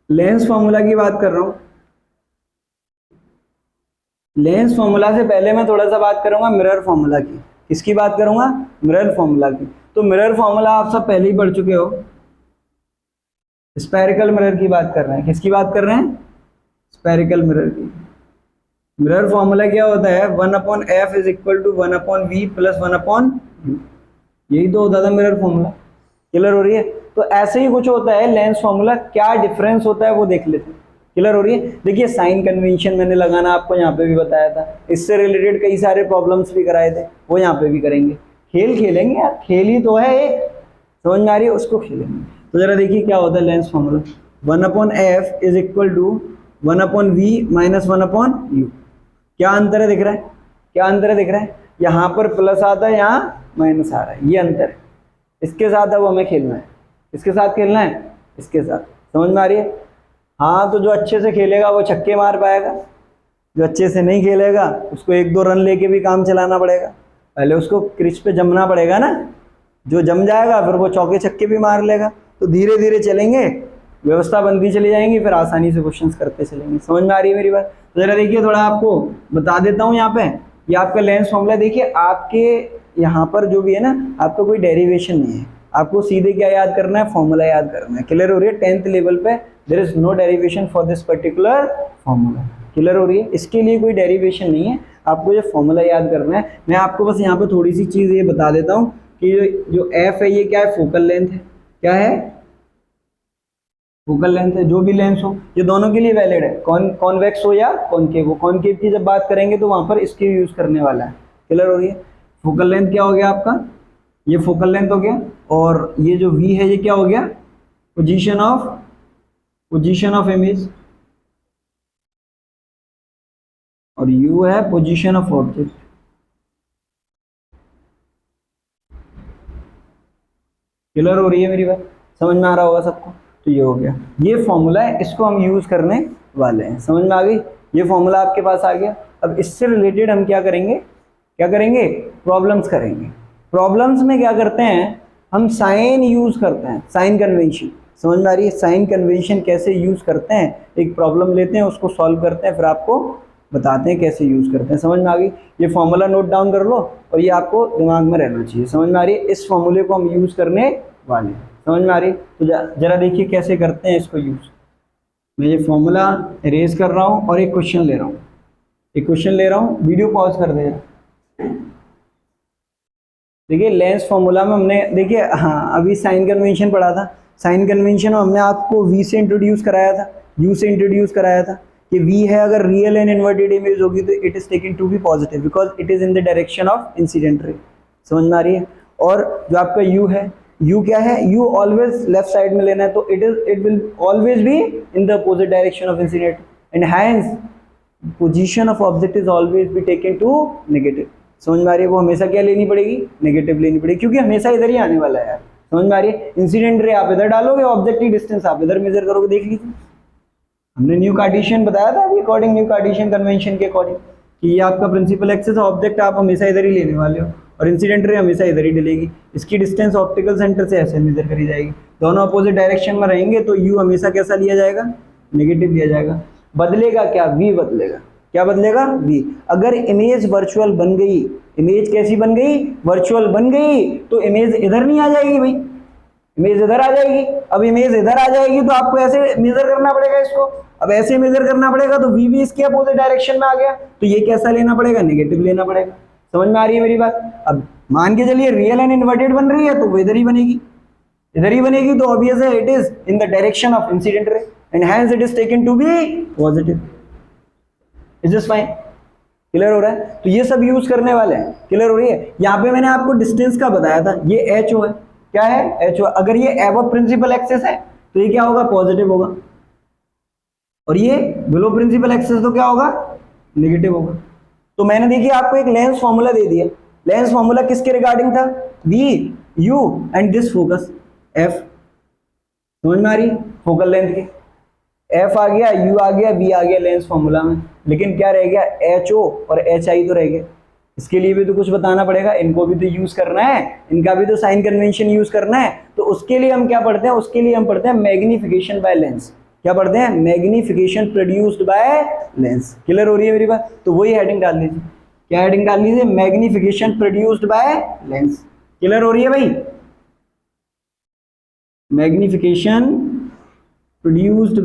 Lens formula की बात कर रहा हूं। लेंस फॉर्मूला से पहले मैं थोड़ा सा बात करूंगा मिरर फॉर्मूला की। किसकी बात करूंगा? मिरर फॉर्मूला की। तो मिरर फॉर्मूला आप सब पहले ही पढ़ चुके हो। स्पेरिकल मिरर की बात कर रहे हैं। किसकी बात कर रहे हैं? स्पेरिकल मिरर की। मिरर फॉर्मूला क्या होता है? 1/f is equal to 1/v plus 1/u। यही तो होता था मिरर फॉर्मूला। क्लियर हो रही है? तो ऐसे ही कुछ होता है लेंस फॉर्मूला। क्या डिफरेंस होता है वो देख लेते हैं। क्लियर हो रही है? देखिए साइन कन्वेंशन मैंने लगाना आपको यहाँ पे भी बताया था। इससे रिलेटेड कई सारे प्रॉब्लम्स भी कराए थे, वो यहाँ पे भी करेंगे। खेल खेलेंगे यार, खेल ही तो है एक। समझ में आ रही है? उसको खेलेंगे। तो जरा देखिए क्या होता है lens formula. 1/f is equal to 1/v minus 1/u। क्या अंतर है दिख रहा है? क्या अंतर है दिख रहा है? यहाँ पर प्लस आता है, यहाँ माइनस आ रहा है, ये अंतर है। इसके साथ अब हमें खेलना है। इसके साथ खेलना है, इसके साथ। समझ में आ रही है? हाँ, तो जो अच्छे से खेलेगा वो छक्के मार पाएगा, जो अच्छे से नहीं खेलेगा उसको 1-2 रन लेके भी काम चलाना पड़ेगा। पहले उसको क्रिच पे जमना पड़ेगा ना। जो जम जाएगा फिर वो चौके छक्के भी मार लेगा। तो धीरे धीरे चलेंगे, व्यवस्था बनती चली जाएंगी, फिर आसानी से क्वेश्चंस करते चलेंगे। समझ में आ रही है मेरी बात? तो जरा देखिए, थोड़ा आपको बता देता हूँ यहाँ पे। ये आपका लेंस फॉर्मूला देखिए। आपके यहाँ पर जो भी है ना, आपका कोई डेरिवेशन नहीं है। आपको सीधे क्या याद करना है? फॉर्मूला याद करना है। क्लियर हो रही है? 10th लेवल पे there is no derivation for this particular formula. Clear हो रही है? इसके लिए कोई डेरिवेशन नहीं है, आपको ये फॉर्मूला याद करना है। मैं आपको बस यहाँ पे थोड़ी सी चीज ये बता देता हूँ कि जो एफ है ये क्या है? फोकल लेंथ है। क्या है? फोकल लेंथ है। जो भी लेंस हो, ये दोनों के लिए वैलिड है, कॉन्वेक्स हो या कॉनकेव हो। कॉनकेव की जब बात करेंगे तो वहां पर इसके यूज करने वाला है। क्लियर हो रही है? फोकल लेंथ क्या हो गया आपका? ये फोकल लेंथ हो गया। और ये जो v है ये क्या हो गया? Position of image. और u है पोजीशन ऑफ ऑब्जेक्ट। क्लियर हो रही है मेरी बात? समझ में आ रहा होगा सबको? तो ये हो गया, ये फॉर्मूला है, इसको हम यूज करने वाले हैं। समझ में आ गई? ये फॉर्मूला आपके पास आ गया। अब इससे रिलेटेड हम क्या करेंगे? प्रॉब्लम्स करेंगे। प्रॉब्लम्स में क्या करते हैं? हम साइन यूज करते हैं, साइन कन्वेंशन। समझ में आ रही है? साइन कन्वेंशन कैसे यूज करते हैं? एक प्रॉब्लम लेते हैं, उसको सॉल्व करते हैं, फिर आपको बताते हैं कैसे यूज करते हैं। समझ में आ गई? ये फॉर्मूला नोट डाउन कर लो और ये आपको दिमाग में रहना चाहिए। समझ में आ रही है? इस फॉर्मूले को हम यूज करने वाले हैं। समझ में आ रही? तो जरा देखिए कैसे करते हैं इसको यूज। मैं ये फॉर्मूला इरेज कर रहा हूँ और एक क्वेश्चन ले रहा हूँ। वीडियो पॉज कर दे। देखिए लेंस फॉर्मूला में हमने, देखिए हाँ, अभी साइन कन्वेंशन पढ़ा था। साइन कन्वेंशन में हमने आपको v से इंट्रोड्यूस कराया था, u से इंट्रोड्यूस कराया था कि v है अगर रियल एंड इन्वर्टेड इमेज होगी तो it is taken to be positive because it is in the direction of incident ray. समझ में आ रही है? और जो आपका u है, u क्या है? u ऑलवेज लेफ्ट साइड में लेना है, तो it will always be in the opposite direction of incident and hence position of object is always be taken to negative. समझ में आ रही है? वो हमेशा क्या लेनी पड़ेगी? नेगेटिव लेनी पड़ेगी, क्योंकि हमेशा इधर ही आने वाला है यार। समझ में आ रही है? इंसिडेंट रे आप इधर डालोगे, ऑब्जेक्ट की डिस्टेंस आप इधर मेजर करोगे। देख लीजिए, हमने न्यू कार्टेशियन बताया था अभी, अकॉर्डिंग न्यू कार्टेशियन कन्वेंशन के अकॉर्डिंग, कि ये आपका प्रिंसिपल एक्सिस ऑब्जेक्ट आप हमेशा इधर ही लेने वाले हो और इंसिडेंट रे हमेशा इधर ही डलेगी। इसकी डिस्टेंस ऑप्टिकल सेंटर से ऐसे मेजर करी जाएगी। दोनों अपोजिट डायरेक्शन में रहेंगे तो यू हमेशा कैसा लिया जाएगा? नेगेटिव लिया जाएगा। बदलेगा क्या? वी बदलेगा। क्या बदलेगा? वी। अगर इमेज वर्चुअल बन गई, इमेज कैसी बन गई? वर्चुअल बन गई, तो इमेज इधर नहीं आ जाएगी भाई, इमेज इधर आ जाएगी। अब इमेज इधर आ जाएगी तो आपको ऐसे मेजर करना पड़ेगा इसको। अब ऐसे मेजर करना पड़ेगा तो वी भी इसके अपोजिट डायरेक्शन में आ गया, तो ये कैसा लेना पड़ेगा? नेगेटिव लेना पड़ेगा। समझ में आ रही है मेरी बात? अब मान के चलिए रियल एंड इन्वर्टेड बन रही है तो वो इधर ही बनेगी, तो ऑब्वियस है it is in the direction of incident ray and hence it is taken to be positive. Is this fine? Clear हो रहा है? तो ये सब यूज करने वाले हैं। क्लियर हो रही है? यहाँ पे मैंने आपको डिस्टेंस का बताया था, ये एच ओ है। क्या है? H O. अगर ये अबव प्रिंसिपल एक्सिस है तो ये क्या होगा? पॉजिटिव होगा, और ये बिलो प्रिंसिपल एक्सिस तो क्या होगा? नेगेटिव होगा। तो मैंने देखिए आपको एक लेंस फॉर्मूला दे दिया। लेंस फॉर्मूला किसके रिगार्डिंग था? V, U and this focus F. समझ में आ रही? फोकल लेंथ की एफ आ गया, यू आ गया, वी आ गया लेंस फॉर्मूला में, लेकिन क्या रह गया? एच ओ और एच आई तो रह गए। इसके लिए भी तो कुछ बताना पड़ेगा, इनको भी तो यूज करना है, इनका भी तो साइन कन्वेंशन यूज करना है। तो उसके लिए हम क्या पढ़ते हैं? उसके लिए हम पढ़ते हैं मैग्निफिकेशन बाय लेंस। क्या पढ़ते हैं? Magnification produced by lens. Clear हो रही है मेरी बात? तो वही हेडिंग डाल लीजिए। क्या हेडिंग डाल लीजिए? Magnification produced by lens. Clear हो रही है भाई? Magnification produced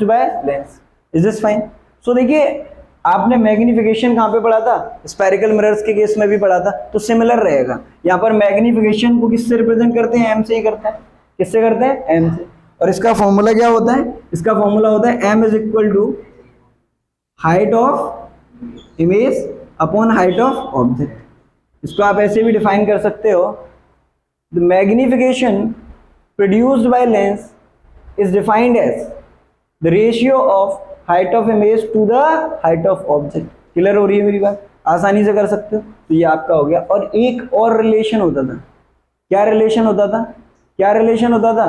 by lens. Is this fine? So देखिए, आपने मैग्निफिकेशन कहाँ पे पढ़ा था? स्फेरिकल मिरर्स के केस में भी पढ़ा था, तो सिमिलर रहेगा। यहाँ पर मैग्निफिकेशन को किससे रिप्रेजेंट करते हैं? एम से ही करते हैं। किससे करते हैं? एम से। और इसका फॉर्मूला क्या होता है? इसका फॉर्मूला होता है M is equal to height of image upon height of object. इसको आप ऐसे भी डिफाइन कर सकते हो, the magnification produced by lens is defined as the ratio of height of image to the height of object। Clear हो रही है मेरी बात? आसानी से कर सकते हो। तो ये आपका हो गया। और एक और रिलेशन होता था। क्या रिलेशन होता था? क्या रिलेशन होता था?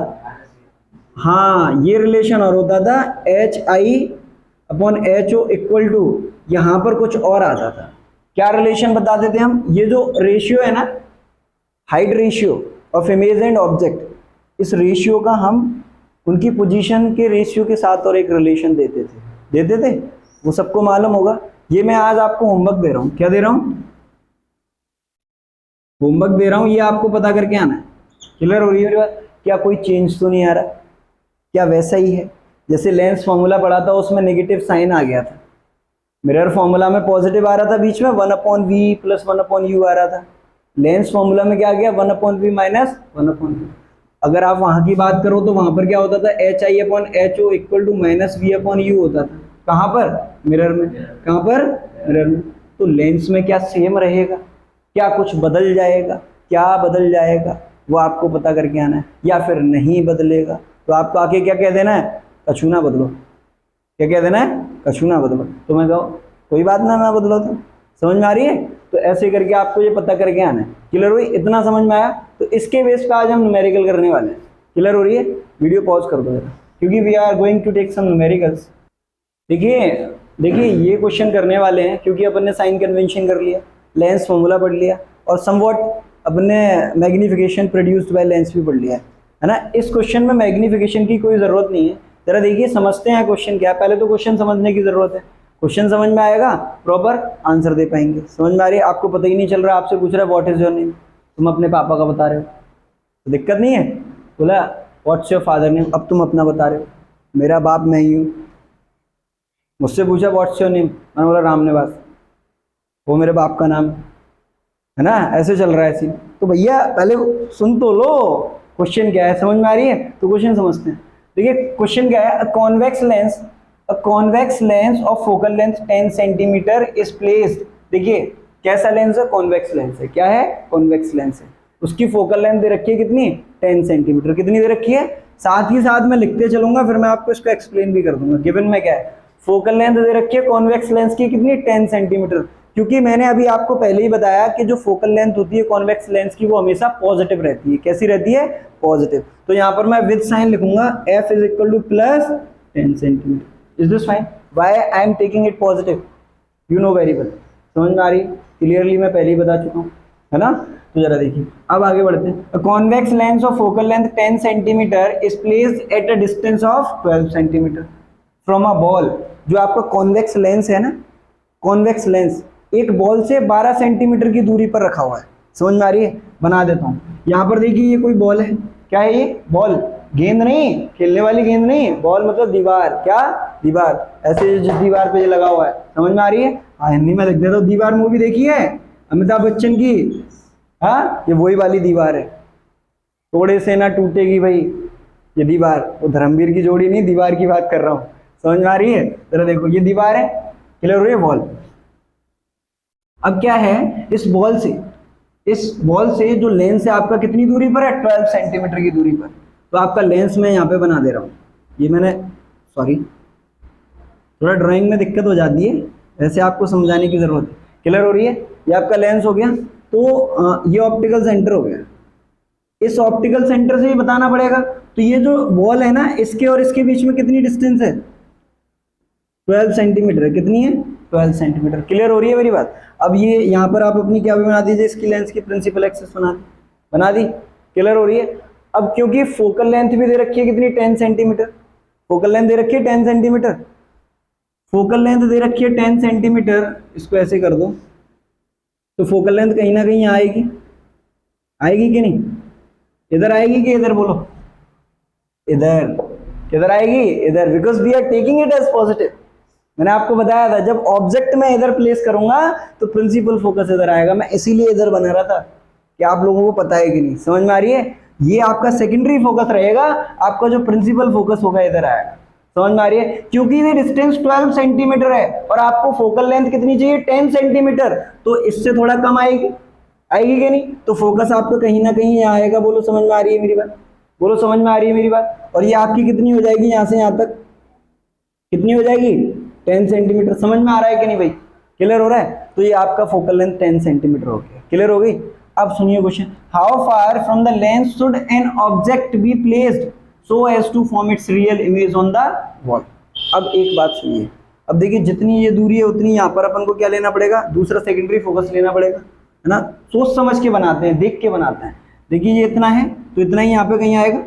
हाँ, ये रिलेशन और होता था H I upon H O equal to, यहां पर कुछ और आता था। क्या रिलेशन बताते थे हम? ये जो रेशियो है ना, height ratio of image and object, इस रेशियो का हम उनकी पोजीशन के रेशियो के साथ और एक रिलेशन देते थे। वो सबको मालूम होगा। ये मैं आज आपको होमवर्क दे रहा हूँ। क्या दे रहा हूँ? होमवर्क दे रहा हूँ, ये आपको पता करके आना है। क्लियर हो रही है मेरी बात? क्या कोई चेंज तो नहीं आ रहा? क्या वैसा ही है जैसे लेंस फॉर्मूला पढ़ा था, उसमें नेगेटिव साइन आ गया था। मिरर फॉर्मूला में पॉजिटिव आ रहा था, बीच में 1/v प्लस 1/u आ रहा था। लेंस फॉर्मूला में क्या आ गया? 1/v minus 1/v। अगर आप वहां की बात करो तो वहां पर क्या होता था? H I upon H O equal to minus V upon U होता था। कहाँ पर? मिरर में। कहाँ पर? मिरर में। तो लेंस में क्या सेम रहेगा? क्या कुछ बदल जाएगा? क्या बदल जाएगा वो आपको पता करके आना है, या फिर नहीं बदलेगा तो आपको आके क्या कह देना है? कछू ना बदलो। क्या कह देना है? कछू ना बदलो। तो मैं कहूँ कोई बात ना बदलो। तो समझ में आ रही है? तो ऐसे करके आपको ये पता करके आना है। क्लियर हुई? इतना समझ में आया? तो इसके बेस पे आज हम न्यूमेरिकल करने वाले हैं। क्लियर हो रही है? वीडियो पॉज कर दो जरा, क्योंकि we are going to take some numericals. देखिए ये क्वेश्चन करने वाले हैं, क्योंकि अपन ने साइन कन्वेंशन कर लिया, लेंस फॉर्मूला पढ़ लिया, और समवॉट अपन ने मैग्निफिकेशन प्रोड्यूस्ड बाय लेंस भी पढ़ लिया है ना। इस क्वेश्चन में मैग्निफिकेशन की कोई ज़रूरत नहीं है। जरा देखिए, समझते हैं क्वेश्चन क्या है। पहले तो क्वेश्चन समझने की ज़रूरत है। क्वेश्चन समझ में आएगा, प्रॉपर आंसर दे पाएंगे। समझ में आ रही है? आपको पता ही नहीं चल रहा, आपसे पूछ रहा है व्हाट इज योर नेम, तुम अपने पापा का बता रहे हो, तो दिक्कत नहीं है। बोला व्हाट्स योर फादर नेम, अब तुम अपना बता रहे हो, मेरा बाप मैं ही हूँ। मुझसे पूछा व्हाट्स योर नेम, मैंने बोला राम निवास, वो मेरे बाप का नाम है ना। ऐसे चल रहा है सीन। तो भैया पहले सुन तो लो क्वेश्चन क्या है। समझ में आ रही है? तो क्वेश्चन समझते हैं। देखिए क्वेश्चन क्या है? A convex lens of focal length 10 centimetre is placed. देखिए कैसा लेंस है? कॉन्वेक्स लेंस है। क्या है? कॉन्वेक्स लेंस है। उसकी फोकल लेंथ दे रखी है कितनी? 10 सेंटीमीटर। कितनी दे रखी है? साथ ही साथ मैं लिखते चलूंगा, फिर मैं आपको इसको एक्सप्लेन भी कर दूंगा। गिवन में क्या है? फोकल लेंथ दे रखी है कॉन्वेक्स लेंस की कितनी? 10 सेंटीमीटर। क्योंकि मैंने अभी आपको पहले ही बताया कि जो फोकल लेंथ होती है कॉन्वेक्स लेंस की, वो हमेशा पॉजिटिव रहती है। कैसी रहती है? पॉजिटिव। तो यहाँ पर मैं विद साइन लिखूंगा f is equal two plus 10 centimetre. Is this fine? Why I am taking it positive? You know very well. समझ में आ रही? क्लियरली मैं पहले ही बता चुका हूँ, है ना। तो जरा देखिए, अब आगे बढ़ते हैं। Convex lens of focal length 10 centimetre is placed at a distance of 12 centimetre from a ball. जो आपका कॉन्वेक्स लेंस है ना, कॉन्वेक्स लेंस एक बॉल से 12 सेंटीमीटर की दूरी पर रखा हुआ है। समझ में आ रही है? बना देता हूँ। यहाँ पर देखिए ये कोई बॉल है। क्या है ये? बॉल। गेंद नहीं, खेलने वाली गेंद नहीं, बॉल मतलब दीवार। क्या? दीवार। ऐसे जिस दीवार पे ये लगा हुआ है। समझ में आ रही है? हाँ, हिंदी में लिख देता हूँ। दीवार मूवी देखी है अमिताभ बच्चन की? हाँ, ये वही वाली दीवार है। थोड़े से ना टूटेगी भाई ये दीवार। वो धर्मवीर की जोड़ी नहीं, दीवार की बात कर रहा हूँ। समझ में आ रही है? जरा देखो ये दीवार है, क्लियर हो रही है? बॉल। अब क्या है, इस बॉल से जो लेंस है आपका कितनी दूरी पर है? 12 सेंटीमीटर की दूरी पर। तो आपका लेंस मैं यहाँ पे बना दे रहा हूँ। ये मैंने, सॉरी थोड़ा ड्राइंग में दिक्कत हो जाती है, वैसे आपको समझाने की जरूरत है। क्लियर हो रही है? ये आपका लेंस हो गया। तो ये ऑप्टिकल सेंटर हो गया। इस ऑप्टिकल सेंटर से ही बताना पड़ेगा। तो ये जो बॉल है ना, इसके और इसके बीच में कितनी डिस्टेंस है? 12 सेंटीमीटर। कितनी है? 12 सेंटीमीटर। क्लियर हो रही है मेरी बात? अब ये यहाँ पर आप अपनी क्या भी बना दीजिए, इसकी लेंस की प्रिंसिपल एक्सिस बना दी। क्लियर हो रही है। अब क्योंकि फोकल लेंथ भी दे रखी है कितनी, 10 सेंटीमीटर, फोकल लेंथ दे रखी है 10 सेंटीमीटर, फोकल लेंथ दे रखी है 10 सेंटीमीटर, इसको ऐसे कर दो तो फोकल लेंथ कहीं ना कहीं आएगी, आएगी कि नहीं, इधर आएगी कि इधर, बोलो इधर, किधर आएगी, इधर, because we are taking it as positive. मैंने आपको बताया था जब ऑब्जेक्ट मैं इधर प्लेस करूंगा तो प्रिंसिपल फोकस इधर आएगा, मैं इसीलिए इधर बना रहा था कि आप लोगों को पता है कि नहीं, समझ में आ रही है। ये आपका सेकेंडरी फोकस रहेगा, आपका जो प्रिंसिपल फोकस होगा इधर आएगा, समझ में आ रही है। क्योंकि ये डिस्टेंस 12 सेंटीमीटर है और आपको फोकल लेंथ कितनी चाहिए, 10 सेंटीमीटर, तो इससे थोड़ा कम आएगी, आएगी कि नहीं, तो फोकस आपको कहीं ना कहीं यहाँ आएगा। बोलो समझ में आ रही है मेरी बात, बोलो समझ में आ रही है मेरी बात। और ये आपकी कितनी हो जाएगी, यहाँ से यहाँ तक कितनी हो जाएगी, 10 सेंटीमीटर। समझ में आ रहा है कि नहीं भाई, क्लियर हो रहा है। तो ये आपका फोकल लेंथ 10 सेंटीमीटर हो गया, क्लियर हो गई। अब सुनिए question, how far from the lens should an object be placed so as to form its real image on the wall. अब एक बात सुनिए, अब देखिए जितनी ये दूरी है उतनी यहाँ पर अपन को क्या लेना पड़ेगा, दूसरा सेकेंडरी फोकस लेना पड़ेगा, है ना। सोच समझ के बनाते हैं, देख के बनाते हैं। देखिए ये इतना है तो इतना ही यहाँ पे कहीं आएगा,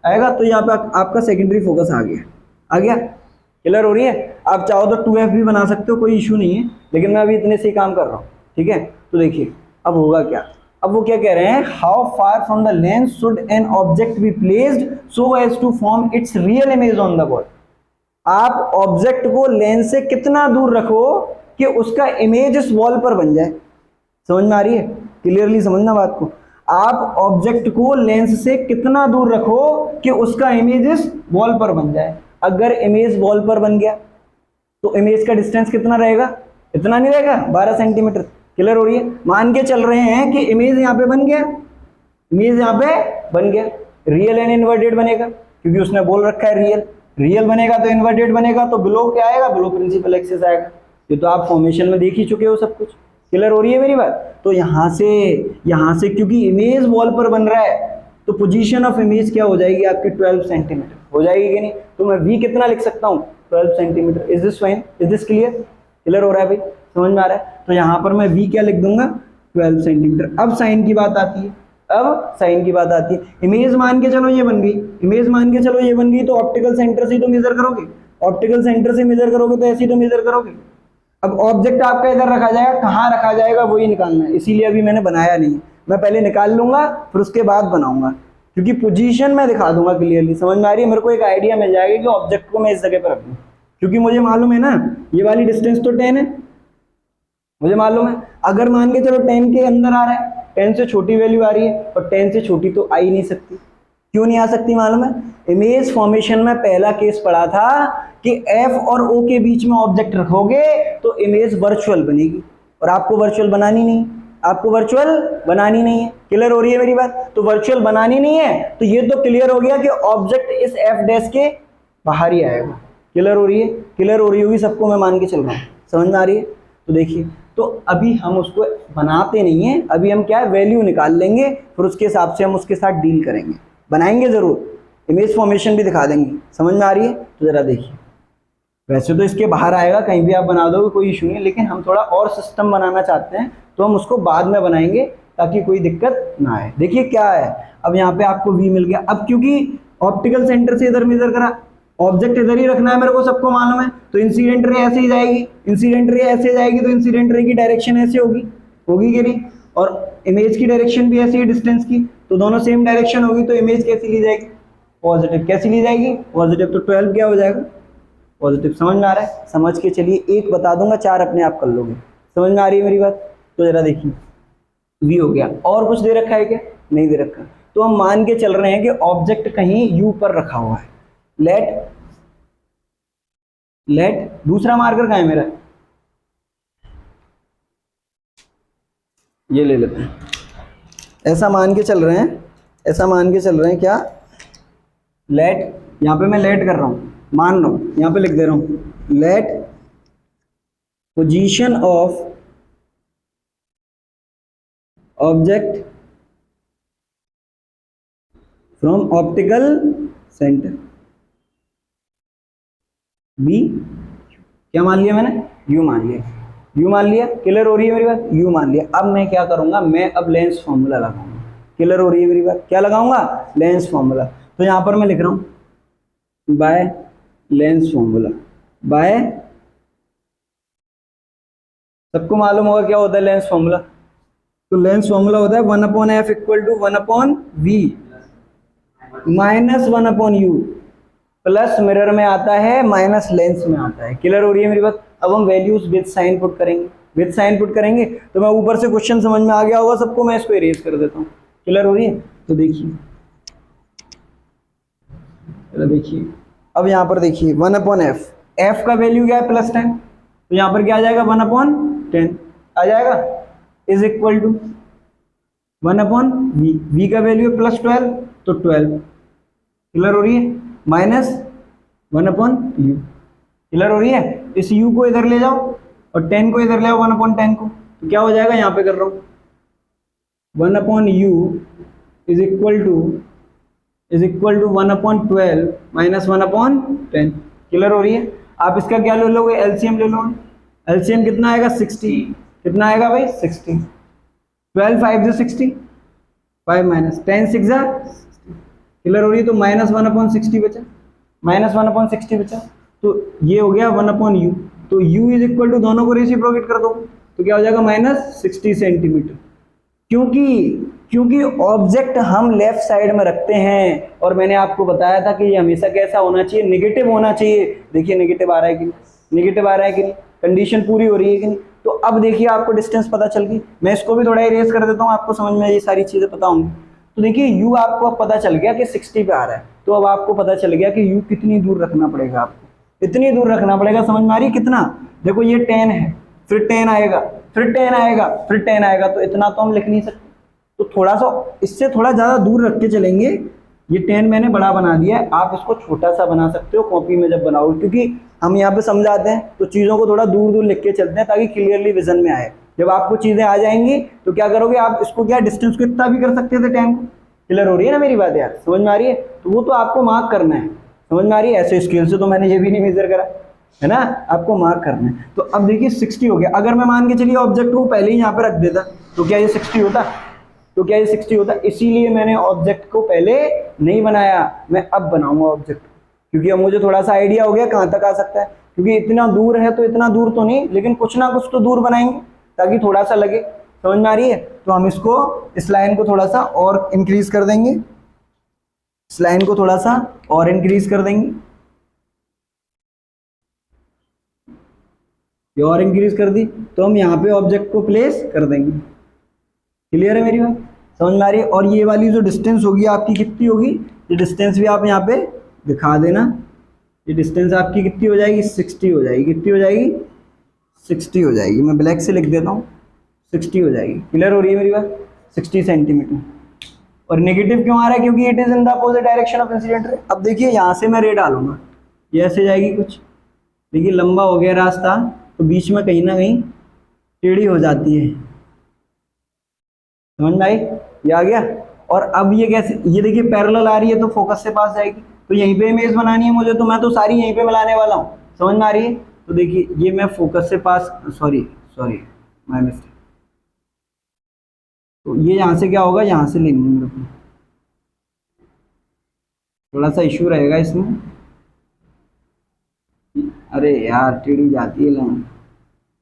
आएगा, तो यहाँ पे आपका सेकेंडरी फोकस आ गया, आ गया, क्लियर हो रही है। आप चाहो तो 2f भी बना सकते हो, कोई इशू नहीं है, लेकिन मैं अभी इतने से ही काम कर रहा हूँ, ठीक है। तो देखिए अब होगा क्या, अब वो क्या कह रहे हैं, how far from the lens should an object be placed so as to form its real image on the wall. आप ऑब्जेक्ट को लेंस से कितना दूर रखो कि उसका इमेज इस वॉल पर बन जाए। समझ में आ रही है, क्लियरली समझना बात को। आप ऑब्जेक्ट को लेंस से कितना दूर रखो कि उसका इमेज इस वॉल पर बन जाए। अगर इमेज वॉल पर बन गया तो इमेज का डिस्टेंस कितना रहेगा, इतना नहीं रहेगा, 12 सेंटीमीटर, क्लियर हो रही है। मान के चल रहे हैं कि इमेज यहाँ पे बन गया, इमेज यहाँ पे बन गया, रियल एंड इन्वर्टेड बनेगा, क्योंकि उसने बोल रखा है रियल, रियल बनेगा तो इन्वर्टेड बनेगा, तो बिलो क्या आएगा, बिलो प्रिंसिपल एक्सिस आएगा। ये तो आप फॉर्मेशन में देख ही चुके हो सब कुछ, क्लियर हो रही है मेरी बात। तो यहाँ से क्योंकि इमेज वॉल पर बन रहा है तो पोजीशन ऑफ इमेज क्या हो जाएगी आपकी, 12 सेंटीमीटर हो जाएगी कि नहीं। तो मैं v कितना लिख सकता हूँ, 12 centimetre. Is this fine, is this clear, clear हो रहा है भाई, समझ में आ रहा है। तो यहाँ पर मैं v क्या लिख दूंगा, 12 सेंटीमीटर। अब साइन की बात आती है, अब साइन की बात आती है। इमेज मान के चलो ये बन गई, इमेज मान के चलो ये बन गई, तो ऑप्टिकल सेंटर से ही तो मेजर करोगे, ऑप्टिकल सेंटर से मेजर करोगे तो ऐसे ही तो मेजर करोगे। अब ऑब्जेक्ट आपका इधर रखा जाएगा, कहाँ रखा जाएगा वही निकालना है, इसीलिए अभी मैंने बनाया नहीं, मैं पहले निकाल लूंगा फिर उसके बाद बनाऊंगा, क्योंकि पोजीशन मैं दिखा दूंगा क्लियरली। समझ में आ रही है, मेरे को एक आइडिया मिल जाएगा कि ऑब्जेक्ट को मैं इस जगह पर रखूँ, क्योंकि मुझे मालूम है ना ये वाली डिस्टेंस तो 10 है, मुझे मालूम है। अगर मान के चलो 10 के अंदर आ रहा है, 10 से छोटी वैल्यू आ रही है, और 10 से छोटी तो आ ही नहीं सकती। क्यों नहीं आ सकती मालूम है, इमेज फॉर्मेशन में पहला केस पढ़ा था कि f और o के बीच में ऑब्जेक्ट रखोगे तो इमेज वर्चुअल बनेगी, और आपको वर्चुअल बनानी नहीं, आपको वर्चुअल बनानी नहीं है, क्लियर हो रही है मेरी बात। तो वर्चुअल बनानी नहीं है तो ये तो क्लियर हो गया कि ऑब्जेक्ट इस f डैश के बाहर ही आएगा, क्लियर हो रही है, क्लियर हो रही होगी सबको, मैं मान के चल रहा हूँ, समझ में आ रही है। तो देखिए, तो अभी हम उसको बनाते नहीं है, अभी हम क्या है वैल्यू निकाल लेंगे, फिर उसके हिसाब से हम उसके साथ डील करेंगे, बनाएंगे जरूर, इमेज फॉर्मेशन भी दिखा देंगे। समझ में आ रही है, तो जरा देखिए, वैसे तो इसके बाहर आएगा, कहीं भी आप बना दोगे कोई इशू नहीं है, लेकिन हम थोड़ा और सिस्टम बनाना चाहते हैं तो हम उसको बाद में बनाएंगे ताकि कोई दिक्कत ना आए। देखिए क्या है, अब यहाँ पे आपको v मिल गया। अब क्योंकि ऑप्टिकल सेंटर से इधर मेजर करा, ऑब्जेक्ट इधर ही रखना है मेरे को, सबको मालूम है, तो इंसिडेंट रे ऐसे ही जाएगी, इंसिडेंट रे ऐसे जाएगी, तो इंसिडेंट रे की डायरेक्शन ऐसे होगी, होगी कि नहीं, और इमेज की डायरेक्शन भी ऐसी है डिस्टेंस की, तो दोनों सेम डायरेक्शन होगी, तो इमेज कैसी ली जाएगी, पॉजिटिव। कैसी ली जाएगी, पॉजिटिव। तो 12 क्या हो जाएगा, पॉजिटिव। समझ में आ रहा है, समझ के चलिए, एक बता दूंगा, 4 अपने आप कर लोगे। समझ में आ रही है मेरी बात। तो जरा देखिए, v हो गया, और कुछ दे रखा है क्या, नहीं दे रखा। तो हम मान के चल रहे हैं कि ऑब्जेक्ट कहीं u पर रखा हुआ है, लेट दूसरा मार्कर कहाँ है मेरा, ये ले लेते हैं। ऐसा मान के चल रहे हैं, ऐसा मान के चल रहे हैं क्या, लेट, यहाँ पे मैं लेट कर रहा हूँ, मान लो यहाँ पे लिख दे रहा हूँ, let position of object from optical centre be, क्या मान लिया मैंने, u मान लिया, u मान लिया, क्लियर हो रही है मेरी बात, u मान लिया। अब मैं क्या करूंगा, मैं अब लेंस फॉर्मूला लगाऊंगा, क्लियर हो रही है मेरी बात? क्या लगाऊंगा? Lens formula. तो यहां पर मैं लिख रहा हूं बाय लेंस फॉर्मूला, बाय, सबको मालूम होगा क्या होता है लेंस फॉर्मूला? तो लेंस फॉर्मूला होता है 1/f equal to 1/v minus 1/u plus mirror में आता है माइनस लेंस में आता है। क्लियर हो रही है मेरी बात? अब हम वैल्यूज विद साइन पुट करेंगे, विद साइन पुट करेंगे तो मैं ऊपर से क्वेश्चन समझ में आ गया होगा सबको, मैं इसको इरेज कर देता हूँ। क्लियर हो रही है? तो देखिए, चलो देखिए, अब यहाँ पर देखिए 1/f, f का वैल्यू क्या है? +10, तो यहाँ पर क्या आ जाएगा? 1/10 आ जाएगा, is equal to 1/v, v का वैल्यू है +12 तो 12। क्लियर हो रही है? Minus 1/u। क्लियर हो रही है? इस u को इधर ले जाओ और 10 को इधर ले आओ, 1/10 को, तो क्या हो जाएगा? यहाँ पे कर रहा हूँ 1/u is equal to 1/12 minus 1/10। Clear हो रही है? आप इसका क्या ले लोगे? एलसीएम ले लो। एलसीएम कितना आएगा? 60। कितना आएगा भाई? 60। 12 5 से 60, 5 माइनस 10 6 जा। क्लियर हो रही है? तो माइनस 1/60 बचा, माइनस 1/60 बचा, तो ये हो गया 1/u। तो u इज इक्वल टू, दोनों को रेसिप्रोकेट कर दो तो क्या हो जाएगा? -60 सेंटीमीटर। क्योंकि ऑब्जेक्ट हम लेफ्ट साइड में रखते हैं और मैंने आपको बताया था कि ये हमेशा कैसा होना चाहिए? नेगेटिव होना चाहिए। देखिए नेगेटिव आ रहा है कि नहीं? नेगेटिव आ रहा है कि नहीं? कंडीशन पूरी हो रही है कि नहीं? तो अब देखिए आपको डिस्टेंस पता चल गई। मैं इसको भी थोड़ा इरेज कर देता हूँ, आपको समझ में ये सारी चीजें पता होंगी। तो देखिए u आपको अब पता चल गया कि 60 पे आ रहा है, तो अब आपको पता चल गया कि u कितनी दूर रखना पड़ेगा आपको, इतनी दूर रखना पड़ेगा। समझ में आ रही है? कितना? देखो ये 10 है, फिर 10 आएगा, फिर 10 आएगा, फिर 10 आएगा, तो इतना तो हम लिख नहीं सकते, तो थोड़ा सा इससे थोड़ा ज्यादा दूर रख के चलेंगे। ये 10 मैंने बड़ा बना दिया है, आप इसको छोटा सा बना सकते हो कॉपी में जब बनाओ, क्योंकि हम यहाँ पे समझाते हैं तो चीज़ों को थोड़ा दूर दूर लिख के चलते हैं ताकि क्लियरली विजन में आए। जब आपको चीज़ें आ जाएंगी तो क्या करोगे आप? इसको क्या डिस्टेंस को इतना भी कर सकते थे 10 को। क्लियर हो रही है ना मेरी बात यार? समझ में आ रही है? तो वो तो आपको मार्क करना है। समझ में आ रही है? ऐसे स्केल से तो मैंने ये भी नहीं मेजर करा है ना, आपको मार्क करना है। तो अब देखिए 60 हो गया। अगर मैं मान के चलिए ऑब्जेक्ट को पहले ही यहाँ पे रख देता तो क्या ये 60 होता? तो क्या ये 60 होता? इसीलिए मैंने ऑब्जेक्ट को पहले नहीं बनाया, मैं अब बनाऊंगा ऑब्जेक्ट, क्योंकि अब मुझे थोड़ा सा आइडिया हो गया कहाँ तक आ सकता है। क्योंकि इतना दूर है तो इतना दूर तो नहीं, लेकिन कुछ ना कुछ तो दूर बनाएंगे ताकि थोड़ा सा लगे। समझ में आ रही है? तो हम इसको, इस लाइन को थोड़ा सा और इंक्रीज कर देंगे, इस लाइन को थोड़ा सा और इंक्रीज कर देंगे, ये और इंक्रीज कर दी तो हम यहाँ पे ऑब्जेक्ट को प्लेस कर देंगे। क्लियर है मेरी बात? समझ में आ रही है? और ये वाली जो डिस्टेंस होगी आपकी कितनी होगी? ये डिस्टेंस भी आप यहाँ पे दिखा देना। ये डिस्टेंस आपकी कितनी हो जाएगी? 60 हो जाएगी। कितनी हो जाएगी? 60 हो जाएगी। मैं ब्लैक से लिख देता हूँ, 60 हो जाएगी। क्लियर हो रही है मेरी बात? 60 सेंटीमीटर। और नेगेटिव क्यों आ रहा है? क्योंकि it is in the opposite direction of incident रे। अब देखिए यहाँ से मैं रे डालूंगा, ये ऐसे जाएगी कुछ, देखिए लंबा हो गया रास्ता तो बीच में कहीं ना कहीं टेढ़ी हो जाती है। समझ में आई? ये आ गया। और अब ये कैसे? ये देखिए पैरेलल आ रही है तो फोकस से पास जाएगी, तो यहीं पे इमेज बनानी है मुझे, तो मैं तो सारी यहीं पे मिलाने वाला हूँ। समझ में आ रही है? तो देखिए ये मैं फोकस से पास, सॉरी माय मिस्टेक, तो ये यहाँ से क्या होगा? यहाँ से लेंगे मेरे को, थोड़ा सा इशू रहेगा इसमें। अरे यार टेढ़ी जाती है लाइन।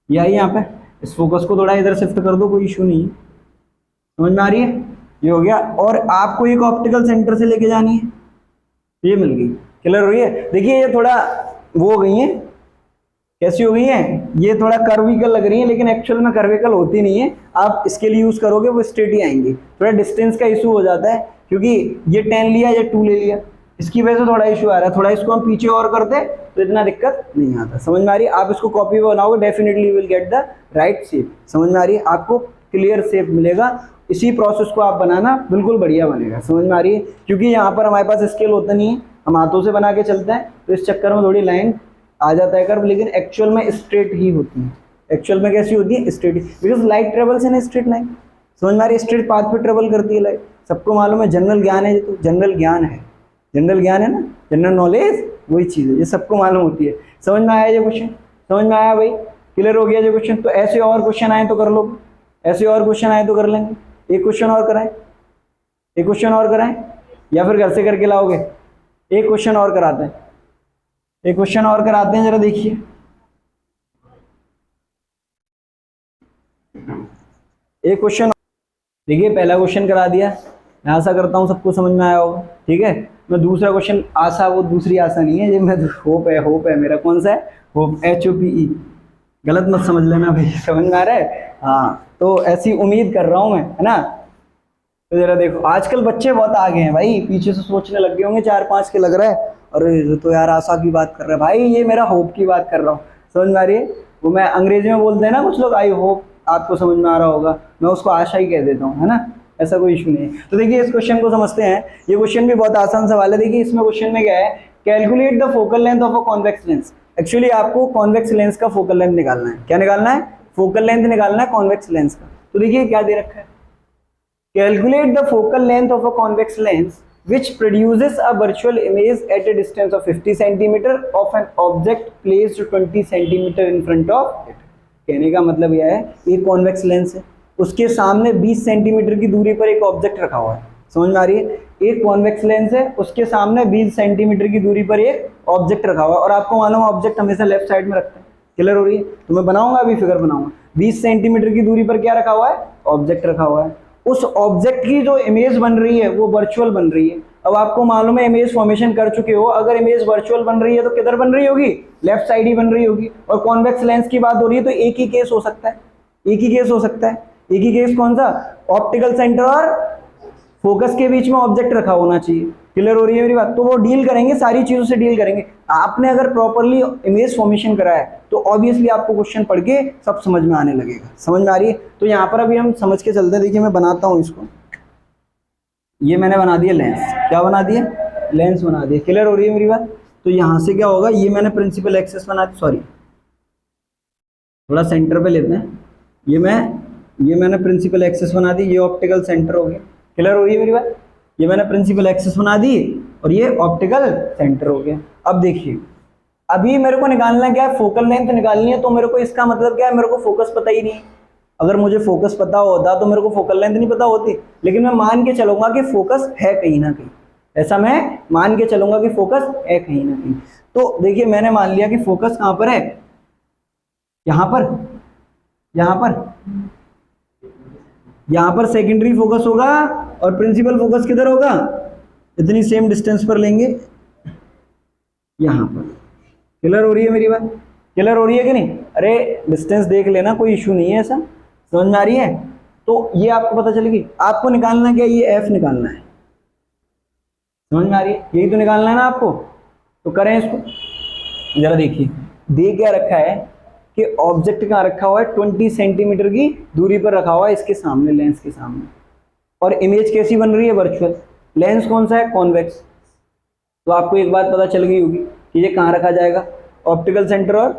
ये आई यहाँ पे, इस फोकस को थोड़ा इधर शिफ्ट कर दो, कोई इशू नहीं है। समझ में आ रही है? ये हो गया। और आपको एक ऑप्टिकल सेंटर से लेके जानी है, ये मिल गई। क्लियर हो रही है? देखिए ये थोड़ा वो हो गई है, कैसी हो गई है? ये थोड़ा कर्विकल लग रही है, लेकिन एक्चुअल में कर्विकल होती नहीं है। आप इसके लिए यूज करोगे वो स्ट्रेट ही आएंगी। थोड़ा डिस्टेंस का इशू हो जाता है, क्योंकि ये 10 लिया या 2 ले लिया, इसकी वजह से थोड़ा इशू आ रहा है। थोड़ा इसको हम पीछे और करते तो इतना दिक्कत नहीं आता। समझ में आ रही है? आप इसको कॉपी बनाओगे definitely you will get the right shape. समझ में आ रही है? आपको क्लियर शेप मिलेगा। इसी प्रोसेस को आप बनाना, बिल्कुल बढ़िया बनेगा। समझ में आ रही है? क्योंकि यहाँ पर हमारे पास स्केल होता नहीं है, हम हाथों से बना के चलते हैं, तो इस चक्कर में थोड़ी लाइन आ जाता है कर्व, लेकिन एक्चुअल में स्ट्रेट ही होती है। एक्चुअल में कैसी होती है? Straight he, because light travels in straight line. समझ में आ रही है? स्ट्रेट पाथ पे ट्रेवल करती है लाइट, सबको मालूम है। जनरल ज्ञान है ये, तो जनरल ज्ञान है, जनरल ज्ञान है ना, जनरल नॉलेज, वही चीज़ है, ये सबको मालूम होती है। समझ में आया ये क्वेश्चन? समझ में आया भाई? क्लियर हो गया ये क्वेश्चन? तो ऐसे और क्वेश्चन आए तो कर लो, ऐसे और क्वेश्चन आए तो कर लेंगे। एक क्वेश्चन और कराएं, एक क्वेश्चन और कराएं या फिर घर से करके लाओगे? एक क्वेश्चन और कराते हैं, एक क्वेश्चन और कराते हैं, जरा देखिए। एक क्वेश्चन देखिए, पहला क्वेश्चन करा दिया, मैं आशा करता हूँ सबको समझ में आया होगा। ठीक है, मैं दूसरा क्वेश्चन, आशा वो दूसरी आशा नहीं है, ये मैं होप है मेरा। कौन सा है? होप, HOPE, गलत मत समझ लेना भाई, समझ में आ रहा है? हाँ, तो ऐसी उम्मीद कर रहा हूँ मैं, है ना। तो जरा देखो, आजकल बच्चे बहुत आगे हैं भाई, पीछे से सोचने लग गए होंगे 4-5 के, लग रहा है। अरे तो यार आशा की बात कर रहा है भाई, ये मेरा होप की बात कर रहा हूँ, समझ में आ रही है? वो मैं अंग्रेजी में बोलते हैं ना कुछ लोग, आई होप, आपको समझ में आ रहा होगा, मैं उसको आशा ही कह देता हूँ, है ना। ऐसा कोई इशू नहीं है। तो देखिए इस क्वेश्चन को समझते हैं। ये क्वेश्चन भी बहुत आसान सवाल है। देखिए इसमें क्वेश्चन में क्या है, calculate the focal length of a convex lens. Actually आपको कॉन्वेक्स लेंस का फोकल लेंथ निकालना है। क्या निकालना है? फोकल लेंथ निकालना है कॉन्वेक्स लेंस का। तो देखिए क्या दे रखा है, calculate the focal length of a convex lens which produces a virtual image at a distance of 50 cm of an object placed 20 cm in front of it। कहने का मतलब यह है, एक कॉन्वेक्स लेंस है, उसके सामने 20 सेंटीमीटर की दूरी पर एक ऑब्जेक्ट रखा हुआ है। समझ में आ रही है? एक कॉन्वेक्स लेंस है, उसके सामने 20 सेंटीमीटर की दूरी पर एक ऑब्जेक्ट रखा हुआ है, और आपको मालूम है ऑब्जेक्ट हमेशा लेफ्ट साइड में रखते हैं। क्लियर हो रही है? तो मैं बनाऊंगा, अभी फिगर बनाऊंगा। 20 सेंटीमीटर की दूरी पर क्या रखा हुआ है? ऑब्जेक्ट रखा हुआ है। उस ऑब्जेक्ट की जो इमेज बन रही है वो वर्चुअल बन रही है। अब आपको मालूम है इमेज फॉर्मेशन कर चुके हो, अगर इमेज वर्चुअल बन रही है तो किधर बन रही होगी? लेफ्ट साइड ही बन रही होगी। और कॉन्वेक्स लेंस की बात हो रही है तो एक ही केस हो सकता है, एक ही केस हो सकता है। एक ही केस कौन सा? ऑप्टिकल सेंटर और फोकस के बीच में ऑब्जेक्ट रखा होना चाहिए। क्लियर हो रही है मेरी बात? तो वो डील करेंगे, सारी चीजों से डील करेंगे। आपने अगर प्रॉपरली इमेज फॉर्मेशन करा है तो ऑब्वियसली आपको क्वेश्चन पढ़ के सब समझ में आने लगेगा। समझ में आ रही है? तो यहाँ पर अभी हम समझ के चलते हैं। देखिए मैं बनाता हूँ इसको, ये मैंने बना दिया लेंस। क्या बना दिया? लेंस बना दिया। क्लियर हो रही है मेरी बात? तो यहाँ से क्या होगा, ये मैंने प्रिंसिपल एक्सेस बना दी, सॉरी थोड़ा सेंटर पे लेते हैं। ये मैंने प्रिंसिपल एक्सेस बना दी, ये ऑप्टिकल सेंटर हो गया। क्लियर हो रही है मेरी बात? ये मैंने प्रिंसिपल एक्सेस बना दी और ये ऑप्टिकल सेंटर हो गया। अब देखिए, अभी मेरे को निकालना क्या है? फोकल लेंथ निकालनी है। तो मेरे को इसका मतलब क्या है, मेरे को फोकस पता ही नहीं है। अगर मुझे फोकस पता होता तो मेरे को फोकल लेंथ नहीं पता होती। लेकिन मैं मान के चलूंगा कि फोकस है कहीं ना कहीं, ऐसा मैं मान के चलूंगा कि फोकस है कहीं ना कहीं। तो देखिए मैंने मान लिया कि फोकस कहां पर है, यहां पर, यहां पर सेकेंडरी फोकस होगा और प्रिंसिपल फोकस किधर होगा? इतनी सेम डिस्टेंस पर लेंगे, यहां पर। क्लियर हो रही है मेरी बात? क्लियर हो रही है कि नहीं? अरे डिस्टेंस देख लेना, कोई इशू नहीं है, ऐसा समझ में आ रही है? तो ये आपको पता चलेगी। आपको निकालना क्या? ये एफ निकालना है। समझ में आ रही है? यही तो निकालना है ना आपको। तो करें इसको, जरा देखिए, दे क्या रखा है कि ऑब्जेक्ट कहाँ रखा हुआ है? 20 सेंटीमीटर की दूरी पर रखा हुआ है, इसके सामने, लेंस के सामने। और इमेज कैसी बन रही है? वर्चुअल। लेंस कौन सा है? कॉन्वेक्स। तो आपको एक बात पता चल गई होगी कि ये कहाँ रखा जाएगा? ऑप्टिकल सेंटर और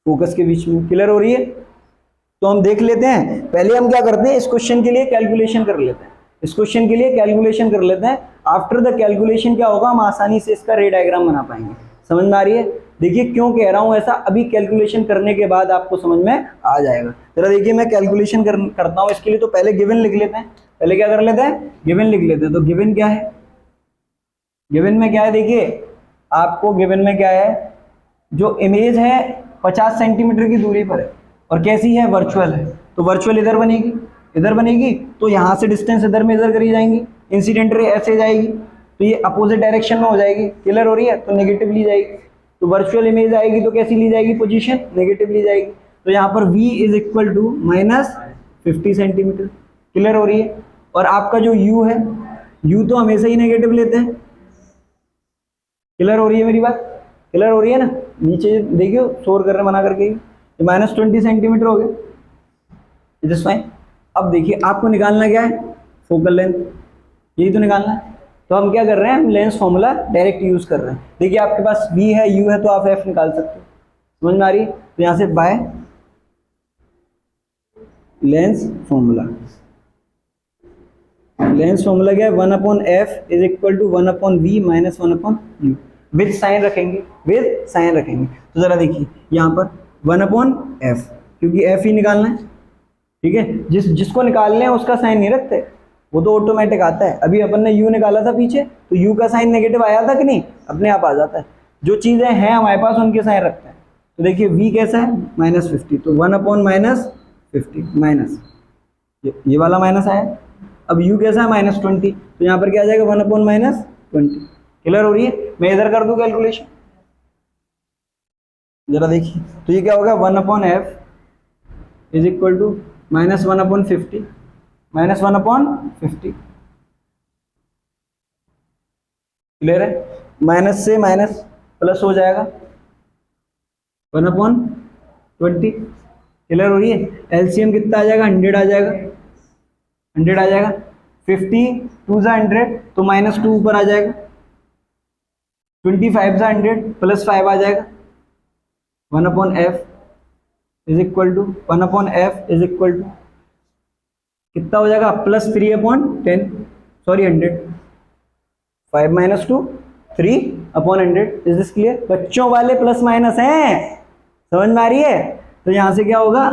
फोकस के बीच में। क्लियर हो रही है? तो हम देख लेते हैं, पहले हम क्या करते हैं, इस क्वेश्चन के लिए कैलकुलेशन कर लेते हैं। इस क्वेश्चन के लिए कैलकुलेशन कर लेते हैं। आफ्टर द कैलकुलेशन क्या होगा, हम आसानी से इसका रे डायग्राम बना पाएंगे। समझ में आ रही है? देखिए क्यों कह रहा हूं ऐसा, अभी कैलकुलेशन करने के बाद आपको समझ में आ जाएगा। जरा देखिए मैं कैलकुलेशन करता हूं इसके लिए। तो पहले गिवन लिख लेते हैं। पहले क्या कर लेते हैं? गिवन लिख लेते हैं। तो गिवन क्या है? गिवन में क्या है? देखिए आपको गिवन में क्या है, जो इमेज है 50 सेंटीमीटर की दूरी पर है और कैसी है? वर्चुअल है। तो वर्चुअल इधर बनेगी, इधर बनेगी, तो यहां से डिस्टेंस इधर मेजर करी जाएंगी। इंसिडेंट रे ऐसे जाएगी तो ये अपोजिट डायरेक्शन में हो जाएगी। क्लियर हो रही है? तो नेगेटिव ली जाएगी। तो वर्चुअल इमेज आएगी तो कैसी ली जाएगी? पोजीशन नेगेटिव ली जाएगी। तो यहाँ पर v is equal to -50 centimetre. Clear हो रही है? और आपका जो u है, u तो हमेशा ही नेगेटिव लेते हैं। क्लियर हो रही है मेरी बात? क्लियर हो रही है ना? नीचे देखियो शोर कर रहे मना करके, ये -20 सेंटीमीटर हो गए। It is fine. अब देखिए आपको निकालना क्या है? फोकल लेंथ, यही तो निकालना है। तो हम क्या कर रहे हैं, हम लेंस फॉर्मूला डायरेक्ट यूज कर रहे हैं। देखिए आपके पास v है, u है, तो आप f निकाल सकते हो। समझ में आ रही है? तो यहां से by lens formula, lens formula क्या है? 1/f is equal to 1/v minus 1/u। With sign रखेंगे, विद साइन रखेंगे। तो जरा देखिए यहाँ पर 1/f, क्योंकि f ही निकालना है। ठीक है, जिसको निकालने हैं उसका साइन नहीं रखते, वो तो ऑटोमेटिक आता है। अभी अपन ने u निकाला था पीछे, तो u का साइन नेगेटिव आया था कि नहीं, अपने आप आ जाता है। जो चीजें हैं हमारे पास उनके साइन रखते हैं। तो देखिए v कैसा है, -50, तो 1/-50 माइनस, ये वाला माइनस आया। अब u कैसा है, -20, तो यहाँ पर क्या आ जाएगा, 1/-20। क्लियर हो रही है? मैं इधर कर दूं कैलकुलेशन, जरा देखिए। तो ये क्या होगा, 1/f is equal to -1/50 -1/50। Clear है? माइनस से माइनस प्लस हो जाएगा 1/20। क्लियर हो रही है? एलसीएम कितना आ जाएगा, 100 आ जाएगा, 100 आ जाएगा। 50 2 ज़ा 100, तो -2 ऊपर आ जाएगा। 25 ज़ा 100 +5 आ जाएगा। 1/f is equal to 1/f is equal to कितना हो जाएगा, +3/10, सॉरी 100। 5 - 2 3/100। Is this clear? बच्चों वाले प्लस माइनस हैं, समझ में आ रही है? तो यहां से क्या होगा,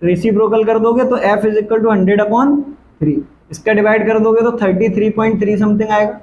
रेसिप्रोकल कर दोगे तो f इज इक्वल टू 100/3, इसका डिवाइड कर दोगे तो 33.3 समथिंग आएगा,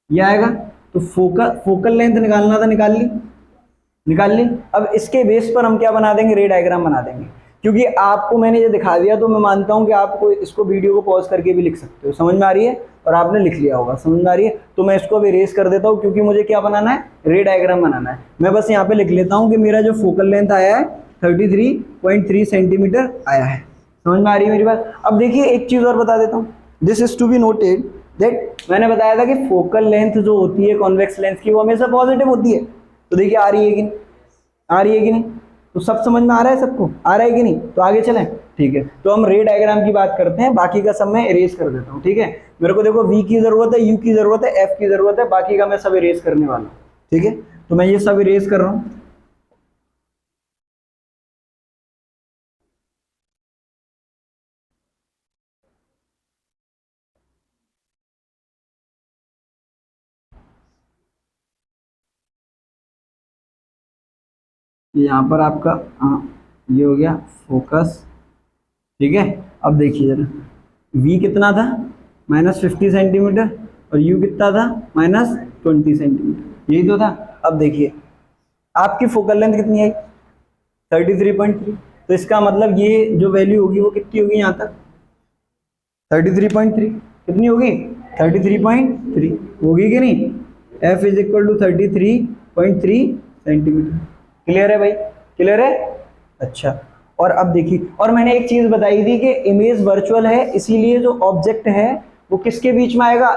ये आएगा। तो फोकल लेंथ निकालना था, निकाल ली। अब इसके बेस पर हम क्या बना देंगे, रे डायग्राम बना देंगे। क्योंकि आपको मैंने ये दिखा दिया, तो मैं मानता हूं कि आपको इसको वीडियो को पॉज करके भी लिख सकते हो, समझ में आ रही है? और आपने लिख लिया होगा, समझ में आ रही है? तो मैं इसको भी इरेज कर देता हूं, क्योंकि मुझे क्या बनाना है, रे डायग्राम बनाना है। मैं बस यहाँ पे लिख लेता हूँ कि मेरा जो फोकल लेंथ आया है 33.3 सेंटीमीटर आया है। समझ में आ रही है मेरी बात? अब देखिए एक चीज और बता देता हूँ, this is to be noted that मैंने बताया था कि फोकल लेंथ जो होती है कॉन्वेक्स लेंस की, वो हमेशा पॉजिटिव होती है। तो देखिए आ रही है कि नहीं, आ रही है कि नहीं? तो सब समझ में आ रहा है, सबको आ रहा है कि नहीं? तो आगे चलें, ठीक है। तो हम रे डायग्राम की बात करते हैं, बाकी का सब मैं इरेज कर देता हूँ, ठीक है। मेरे को देखो v की जरूरत है, u की जरूरत है, f की जरूरत है, बाकी का मैं सब इरेज करने वाला हूँ, ठीक है। तो मैं ये सब इरेज कर रहा हूँ। यहाँ पर आपका ये हो गया फोकस, ठीक है। अब देखिए जरा, v कितना था, -50 सेंटीमीटर, और u कितना था, -20 सेंटीमीटर, यही तो था। अब देखिए आपकी फोकल लेंथ कितनी आई, 33.3। तो इसका मतलब ये जो वैल्यू होगी वो कितनी होगी, यहाँ तक 33.3 कितनी होगी, 33.3 होगी कि नहीं? f is equal to 33.3 centimetre. Clear है भाई, क्लियर है? अच्छा, और अब देखिए, और मैंने एक चीज बताई थी कि इमेज वर्चुअल है, इसीलिए जो ऑब्जेक्ट है वो किसके बीच में आएगा,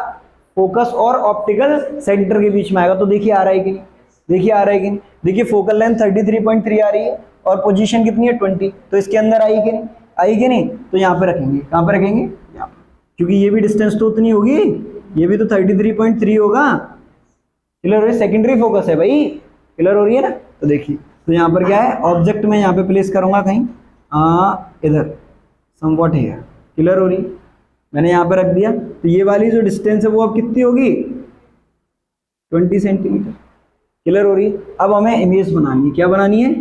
फोकस और ऑप्टिकल सेंटर के बीच में आएगा। तो देखिए आ रहा है कि नहीं, देखिए आ रहा है कि नहीं? देखिए फोकल लेंथ 33.3 आ रही है और पोजीशन कितनी है 20, तो इसके अंदर आई कि नहीं, आई कि नहीं? तो यहाँ पे रखेंगे, कहाँ पे रखेंगे, यहाँ पे, क्योंकि ये भी डिस्टेंस तो उतनी होगी, ये भी तो 33.3 होगा। क्लियर हो रही है? सेकेंडरी फोकस है भाई, क्लियर हो रही है ना? तो देखिए, तो यहाँ पर क्या है, ऑब्जेक्ट में यहाँ पे प्लेस करूंगा कहीं इधर समवॉट हियर। क्लियर हो रही? मैंने यहाँ पे रख दिया। तो ये वाली जो डिस्टेंस है वो अब कितनी होगी, 20 सेंटीमीटर। क्लियर हो रही है? अब हमें इमेज बनानी है, क्या बनानी है,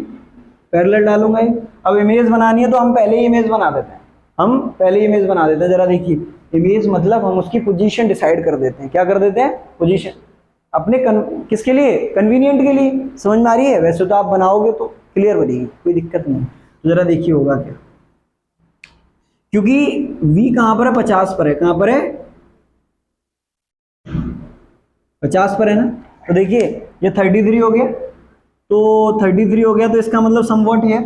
पैरेलल डालूंगा ये। अब इमेज बनानी है तो हम पहले ही इमेज बना देते हैं, हम पहले ही इमेज बना देते हैं। जरा देखिए, इमेज मतलब हम उसकी पोजीशन डिसाइड कर देते हैं। क्या कर देते हैं, पोजीशन अपने किसके लिए, कन्वीनियंट के लिए। समझ में आ रही है? वैसे तो आप बनाओगे तो क्लियर बनेगी, कोई दिक्कत नहीं। तो जरा देखिए होगा क्या, क्योंकि v कहां पर है, 50 पर है। कहां पर है, 50 पर है ना। तो देखिए ये 33 हो गया, तो 33 हो गया, तो इसका मतलब समवॉट है,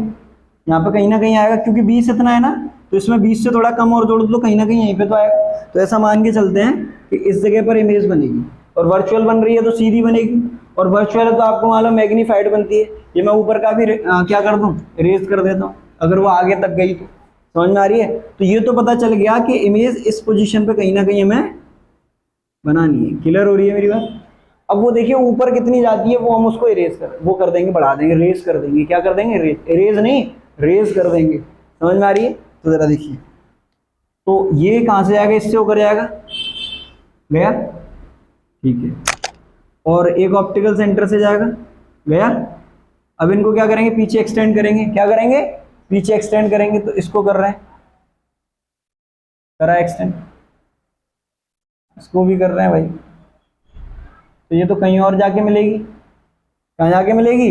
यहाँ पे कहीं ना कहीं आएगा, क्योंकि 20 इतना है ना, तो इसमें 20 से थोड़ा कम और जोड़ दो, कहीं ना कहीं यहीं पे तो आएगा। तो ऐसा मान के चलते हैं कि इस जगह पर इमेज बनेगी, और वर्चुअल बन रही है तो सीधी बनेगी, और वर्चुअल है तो आपको मालूम मैग्नीफाइड बनती है। ये मैं ऊपर का भी क्या कर दूं, इरेज कर देता हूँ, अगर वो आगे तक गई तो। समझ में आ रही है? तो ये तो पता चल गया कि इमेज इस पोजीशन पे कहीं ना कहीं हमें बनानी है। क्लियर हो रही है मेरी बात? अब वो देखिए ऊपर कितनी जाती है, वो हम उसको इरेज कर देंगे, बढ़ा देंगे, रेज कर देंगे। क्या कर देंगे, इरेज नहीं, रेज कर देंगे। समझ में आ रही है? तो जरा देखिए, तो ये कहां से जाएगा, इससे होकर जाएगा, गया, ठीक है। और एक ऑप्टिकल सेंटर से जाएगा, गया। अब इनको क्या करेंगे, पीछे एक्सटेंड करेंगे। क्या करेंगे, पीछे एक्सटेंड करेंगे। तो इसको कर रहे हैं, करा एक्सटेंड, इसको भी कर रहे हैं भाई, तो ये तो कहीं और जाके मिलेगी, कहाँ जाके मिलेगी,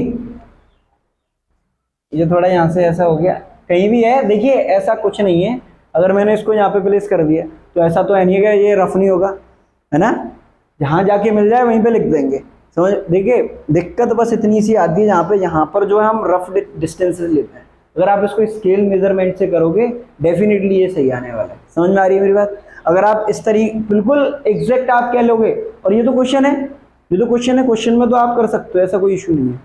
ये थोड़ा यहाँ से ऐसा हो गया, कहीं भी है। देखिए ऐसा कुछ नहीं है, अगर मैंने इसको यहाँ पे प्लेस कर दिया तो ऐसा तो है नहीं है ये रफ नहीं होगा, है ना, जहाँ जाके मिल जाए वहीं पे लिख देंगे। समझ, देखिए दिक्कत बस इतनी सी आती है जहाँ पे, यहाँ पर जो है हम रफ डिस्टेंसेस लेते हैं, अगर आप इसको स्केल मेजरमेंट से करोगे डेफिनेटली ये सही आने वाला है। समझ में आ रही है मेरी बात? अगर आप इस तरीके बिल्कुल एग्जैक्ट आप कह लोगे, और ये तो क्वेश्चन है, ये तो क्वेश्चन है, क्वेश्चन में तो आप कर सकते हो, ऐसा कोई इशू नहीं है।